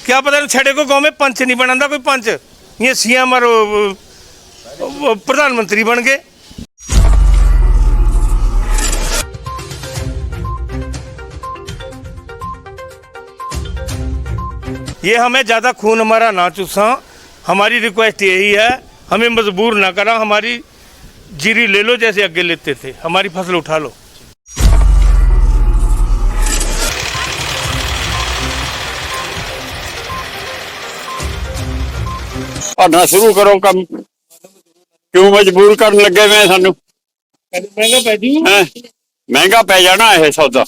क्या पता नहीं छड़े को गांव में पंच नहीं बनाता कोई पंच, ये सीएम और प्रधानमंत्री बन गए। ये हमें ज़्यादा खून हमारा ना चूसा, हमारी रिक्वेस्ट यही है, हमें मजबूर ना करा, हमारी जीरी ले लो जैसे आगे लेते थे, हमारी फसल उठा लो। भरना शुरू करो कम, क्यों मजबूर करन लगे हुए सानू? महंगा पै जू, महंगा पै जाना है सौदा।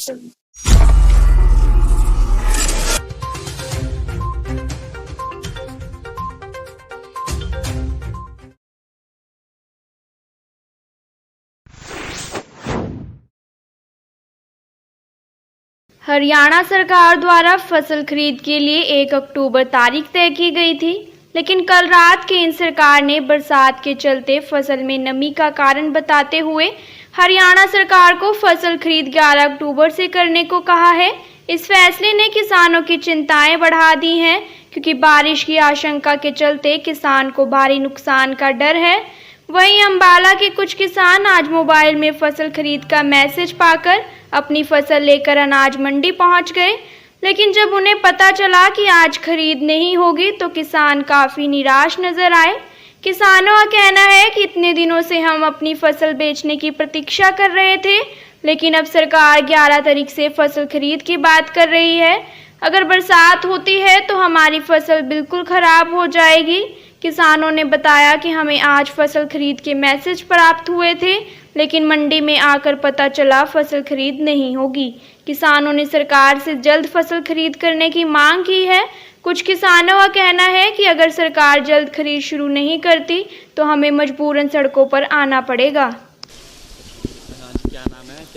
हरियाणा सरकार द्वारा फसल खरीद के लिए 1 अक्टूबर तारीख तय की गई थी, लेकिन कल रात केंद्र सरकार ने बरसात के चलते फसल में नमी का कारण बताते हुए हरियाणा सरकार को फसल खरीद 11 अक्टूबर से करने को कहा है। इस फैसले ने किसानों की चिंताएं बढ़ा दी हैं, क्योंकि बारिश की आशंका के चलते किसान को भारी नुकसान का डर है। वहीं अंबाला के कुछ किसान आज मोबाइल में फसल खरीद का मैसेज पाकर अपनी फसल लेकर अनाज मंडी पहुंच गए, लेकिन जब उन्हें पता चला कि आज खरीद नहीं होगी तो किसान काफ़ी निराश नजर आए। किसानों का कहना है कि इतने दिनों से हम अपनी फसल बेचने की प्रतीक्षा कर रहे थे, लेकिन अब सरकार 11 तारीख से फसल खरीद की बात कर रही है। अगर बरसात होती है तो हमारी फसल बिल्कुल ख़राब हो जाएगी। किसानों ने बताया कि हमें आज फसल खरीद के मैसेज प्राप्त हुए थे, लेकिन मंडी में आकर पता चला फसल खरीद नहीं होगी। किसानों ने सरकार से जल्द फसल खरीद करने की मांग की है। कुछ किसानों का कहना है कि अगर सरकार जल्द खरीद शुरू नहीं करती तो हमें मजबूरन सड़कों पर आना पड़ेगा।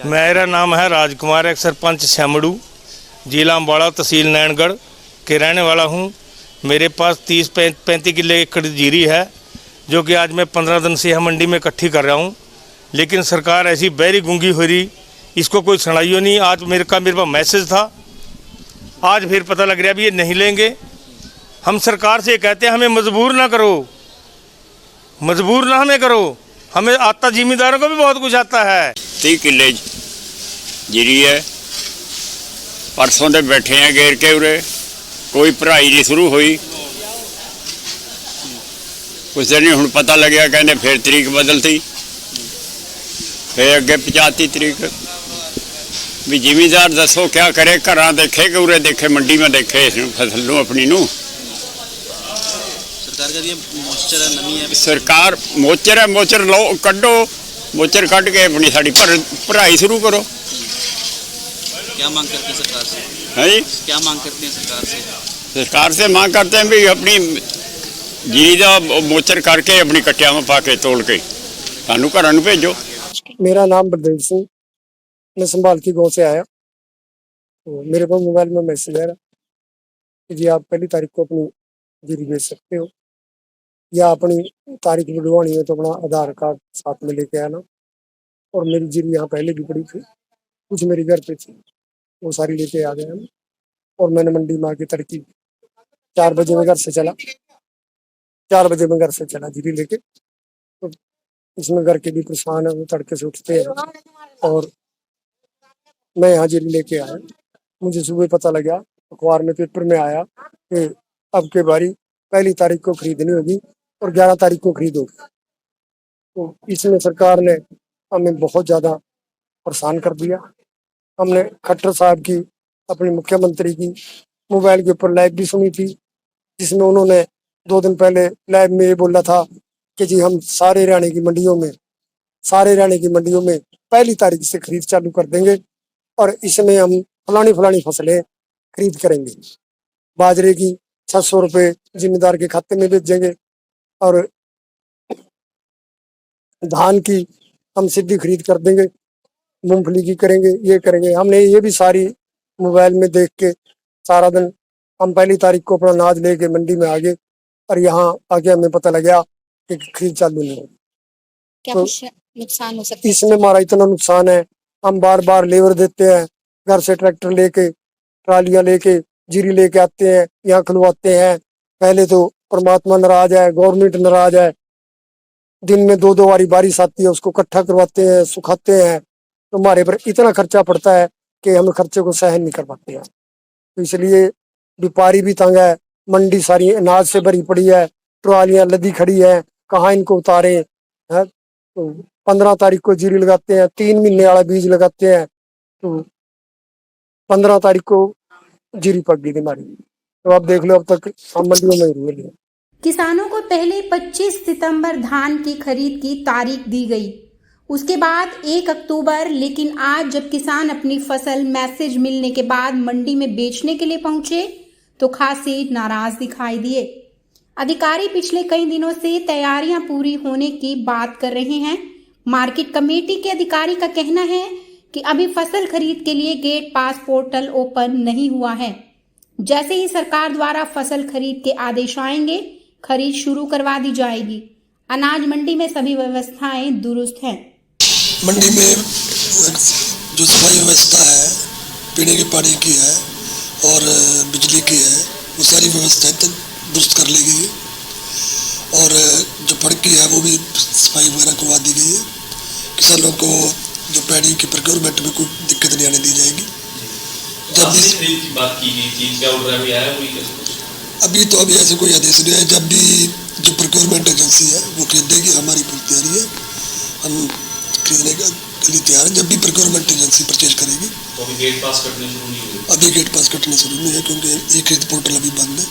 मेरा नाम है राजकुमार, एक सरपंच श्यामड़ू, जिला अम्बाला, तहसील नैनगढ़ के रहने वाला हूँ। मेरे पास 30-35 किले एकड़ जीरी है, जो कि आज मैं 15 दिन से यहाँ मंडी में इकट्ठी कर रहा हूँ, लेकिन सरकार ऐसी बहरी गूंगी हो रही, इसको कोई सुनाइयो नहीं। आज मेरे पास मैसेज था, आज फिर पता लग रहा है भी ये नहीं लेंगे। हम सरकार से कहते हैं हमें मजबूर ना करो, मजबूर ना हमें करो, हमें आता जिम्मेदारों को भी बहुत कुछ आता है। 30 किले जीरी है, परसों दे बैठे हैं घेर के उरे, कोई भराई नहीं शुरू हुई। कुछ दिन नहीं, हुण पता लग्या कहने फिर तरीक बदलती, फिर अगे 25 तरीक। भी जिमीदार दसो क्या करे, घर देखे कि उरे देखे, मंडी में देखे फसल नूं अपनी नूं। सरकार का मोचर है, नमी है। सरकार मोचर है, मोचर लो कड्डो, मोचर कट के अपनी साड़ी भराई शुरू करो। क्या मांग करते हैं सरकार से? है जी, क्या मांग करते हैं सरकार से? सरकार से मांग करते हैं भी अपनी जीरी का मोचर करके अपनी कट्टिया में पा के तोड़ के सानू घर नूं भेजो। मेरा नाम बलदेव सिंह, मैं संभाल की गाँव से आया। तो मेरे पास मोबाइल में मैसेज आ रहा कि जी आप पहली तारीख को अपनी जीरी बेच सकते हो, या अपनी तारीख बढ़वानी है तो अपना आधार कार्ड साथ में लेके आना। और मेरी जीरी यहाँ पहले भी पड़ी थी, कुछ मेरी घर पे थी, वो सारी लेके आ गए हम। और मैंने मंडी में आके तड़की 4 बजे में घर से चला, 4 बजे में घर से चला जीरी लेके। तो इसमें घर के भी परेशान है, वो तड़के से उठते हैं। और मैं यहाँ जीरी लेके आया, मुझे सुबह पता लगा, अखबार में पेपर में आया कि अब के बारी पहली तारीख को खरीदनी होगी और 11 तारीख को खरीद होगी। तो इसमें सरकार ने हमें बहुत ज़्यादा परेशान कर दिया। हमने खट्टर साहब की, अपने मुख्यमंत्री की मोबाइल के ऊपर लाइव भी सुनी थी, जिसमें उन्होंने 2 दिन पहले लाइव में ये बोला था कि जी हम सारे हरियाणा की मंडियों में पहली तारीख से खरीद चालू कर देंगे और इसमें हम फलानी फसलें खरीद करेंगे। बाजरे की 600 रुपये जिम्मेदार के खाते में भेजेंगे और धान की हम सीधी खरीद कर देंगे, मूंगफली की करेंगे, ये करेंगे। हमने ये भी सारी मोबाइल में देख के सारा दिन हम पहली तारीख को अपना अनाज लेके मंडी में आ गए और यहाँ आके हमें पता लगा कि खरीद चालू नहीं होगी। क्या तो नुकसान हो सकता है? इसमें हमारा इतना नुकसान है, हम बार बार लेबर देते हैं, घर से ट्रैक्टर लेके, ट्रालियां लेके जीरी लेके आते हैं, यहाँ खुलवाते हैं। पहले तो परमात्मा नाराज है, गवर्नमेंट नाराज है। दिन में 2-2 बारी बारिश आती है, उसको इकट्ठा करवाते हैं, सुखाते हैं, तो हमारे पर इतना खर्चा पड़ता है कि हम खर्चे को सहन नहीं कर पाते हैं। तो इसलिए व्यापारी भी तंग है, मंडी सारी अनाज से भरी पड़ी है, ट्रालियां लदी खड़ी है, कहाँ इनको उतारे है। तो 15 तारीख को जीरी लगाते हैं, 3 महीने वाला बीज लगाते हैं, तो 15 तारीख को जीरी पक गई हमारी। तो आप देख लो, अब तक हम मंडियों में ही रुके हैं। किसानों को पहले 25 सितंबर धान की खरीद की तारीख दी गई, उसके बाद 1 अक्टूबर। लेकिन आज जब किसान अपनी फसल मैसेज मिलने के बाद मंडी में बेचने के लिए पहुंचे तो खासे नाराज दिखाई दिए। अधिकारी पिछले कई दिनों से तैयारियां पूरी होने की बात कर रहे हैं। मार्केट कमेटी के अधिकारी का कहना है कि अभी फसल खरीद के लिए गेट पास पोर्टल ओपन नहीं हुआ है। जैसे ही सरकार द्वारा फसल खरीद के आदेश आएंगे, खरीद शुरू करवा दी जाएगी। अनाज मंडी में सभी व्यवस्थाएं दुरुस्त हैं। मंडी में जो सफाई व्यवस्था है, पीने के पानी की है और बिजली की है, वो सारी व्यवस्थाएं दुरुस्त कर ली गई है। और जो फड़की है वो भी सफाई वगैरह करवा दी गई है। किसानों को जो पैडी की प्रोक्योरमेंट में कोई दिक्कत नहीं आने दी जाएगी। जब भी खरीद की बात की गई थी, क्या ऑर्डर अभी आया अभी तो अभी ऐसे कोई आदेश नहीं है। जब भी जो प्रोक्योरमेंट एजेंसी है वो खरीदेगी, हमारी पूरी तैयारी है, हम खरीदने के लिए तैयार हैं। जब भी प्रोक्योरमेंट एजेंसी परचेज करेगी। तो अभी गेट पास कटने शुरू नहीं हुए? अभी गेट पास कटने शुरू नहीं है, क्योंकि ई खरीद पोर्टल अभी बंद है।